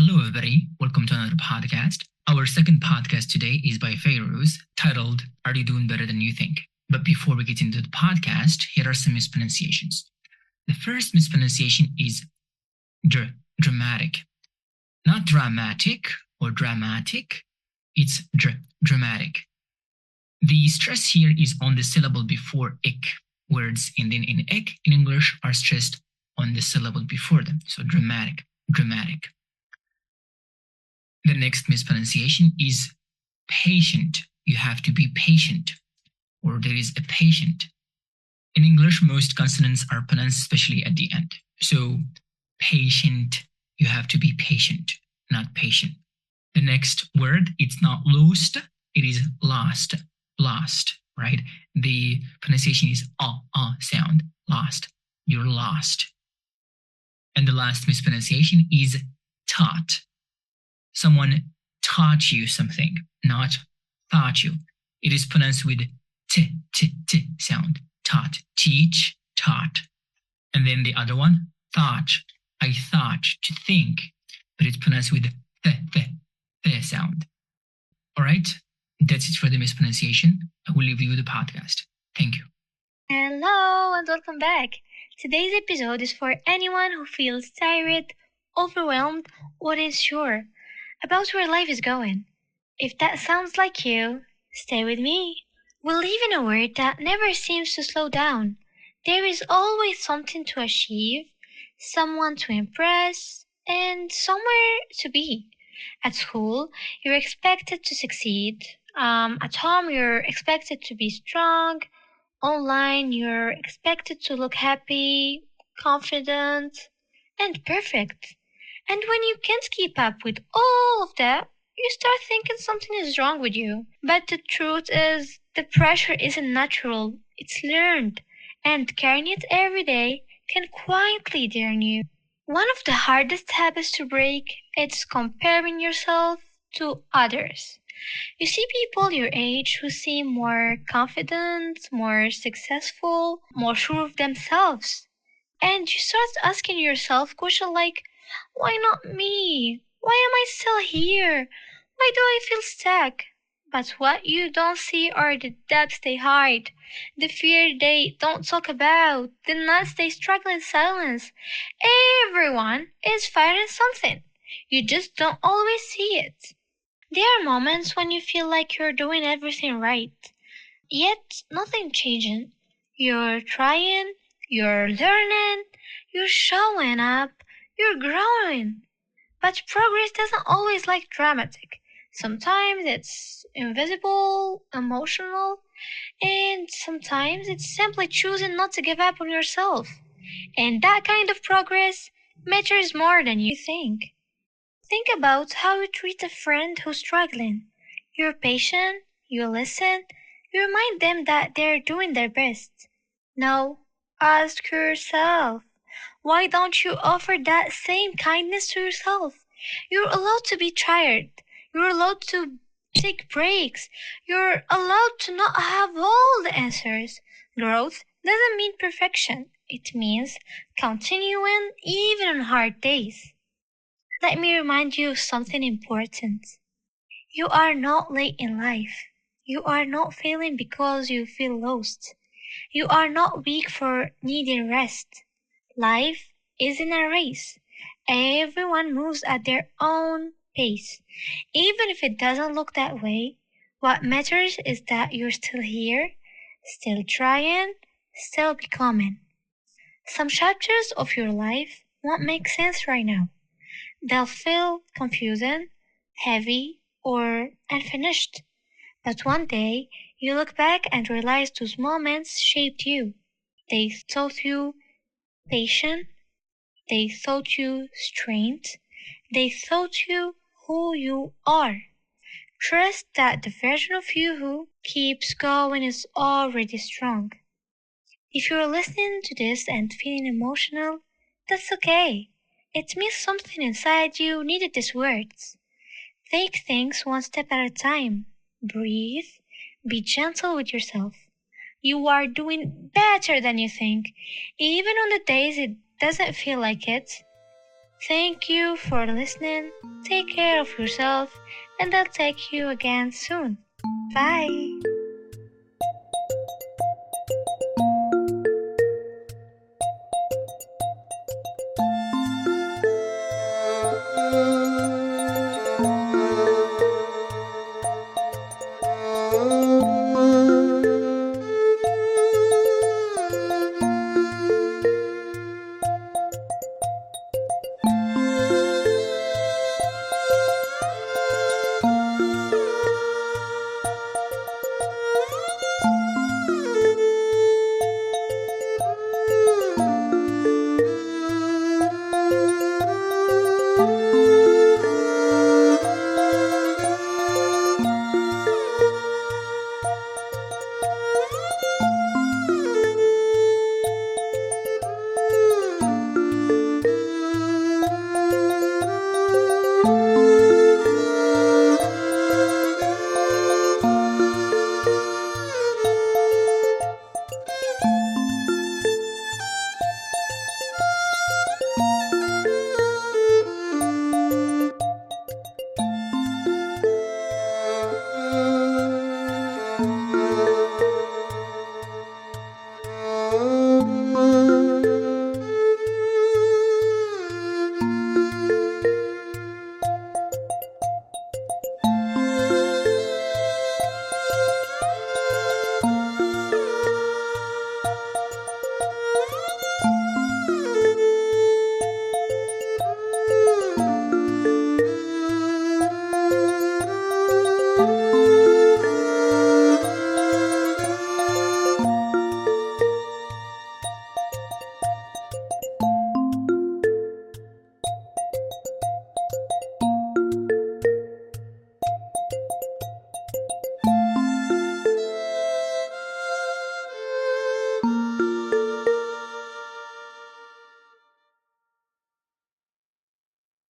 Hello, everybody. Welcome to another podcast. Our second podcast today is by Fayrouz, titled Are You Doing Better Than You Think? But before we get into the podcast, here are some mispronunciations. The first mispronunciation is dramatic. Not dramatic or dramatic, it's dramatic. The stress here is on the syllable before ik. Words ending in ik in English are stressed on the syllable before them. So dramatic. The next mispronunciation is patient. You have to be patient, or there is a patient. In English, most consonants are pronounced especially at the end. So patient, you have to be patient, not patient. The next word, it's not lost, it is lost, right? The pronunciation is sound, lost, you're lost. And the last mispronunciation is taught. Someone taught you something, not thought you. It is pronounced with t sound. Taught, teach, taught. And then the other one, thought. I thought, to think, but it's pronounced with the sound. All right, that's it for the mispronunciation. I will leave you the podcast. Thank you. Hello and welcome back. Today's episode is for anyone who feels tired, overwhelmed, or unsure about where life is going. If that sounds like you, stay with me. We live in a world that never seems to slow down. There is always something to achieve, someone to impress, and somewhere to be. At school, you're expected to succeed. At home, you're expected to be strong. Online, you're expected to look happy, confident, and perfect. And when you can't keep up with all of that, you start thinking something is wrong with you. But the truth is, the pressure isn't natural, it's learned. And carrying it every day can quietly drain you. One of the hardest habits to break is comparing yourself to others. You see people your age who seem more confident, more successful, more sure of themselves. And you start asking yourself questions like, why not me? Why am I still here? Why do I feel stuck? But what you don't see are the depths they hide, the fear they don't talk about, the nuts they struggle in silence. Everyone is fighting something. You just don't always see it. There are moments when you feel like you're doing everything right, yet nothing changing. You're trying, you're learning, you're showing up, you're growing. But progress doesn't always look dramatic. Sometimes it's invisible, emotional, and sometimes it's simply choosing not to give up on yourself. And that kind of progress matters more than you think. Think about how you treat a friend who's struggling. You're patient, you listen, you remind them that they're doing their best. Now, ask yourself, why don't you offer that same kindness to yourself? You're allowed to be tired. You're allowed to take breaks. You're allowed to not have all the answers. Growth doesn't mean perfection. It means continuing even on hard days. Let me remind you of something important. You are not late in life. You are not failing because you feel lost. You are not weak for needing rest. Life isn't a race. Everyone moves at their own pace. Even if it doesn't look that way, what matters is that you're still here, still trying, still becoming. Some chapters of your life won't make sense right now. They'll feel confusing, heavy, or unfinished. But one day, you look back and realize those moments shaped you. They taught you patience, they taught you strength, they taught you who you are. Trust that the version of you who keeps going is already strong. If you're listening to this and feeling emotional, that's okay. It means something inside you needed these words. Take things one step at a time. Breathe. Be gentle with yourself. You are doing better than you think, even on the days it doesn't feel like it. Thank you for listening. Take care of yourself, and I'll take you again soon. Bye.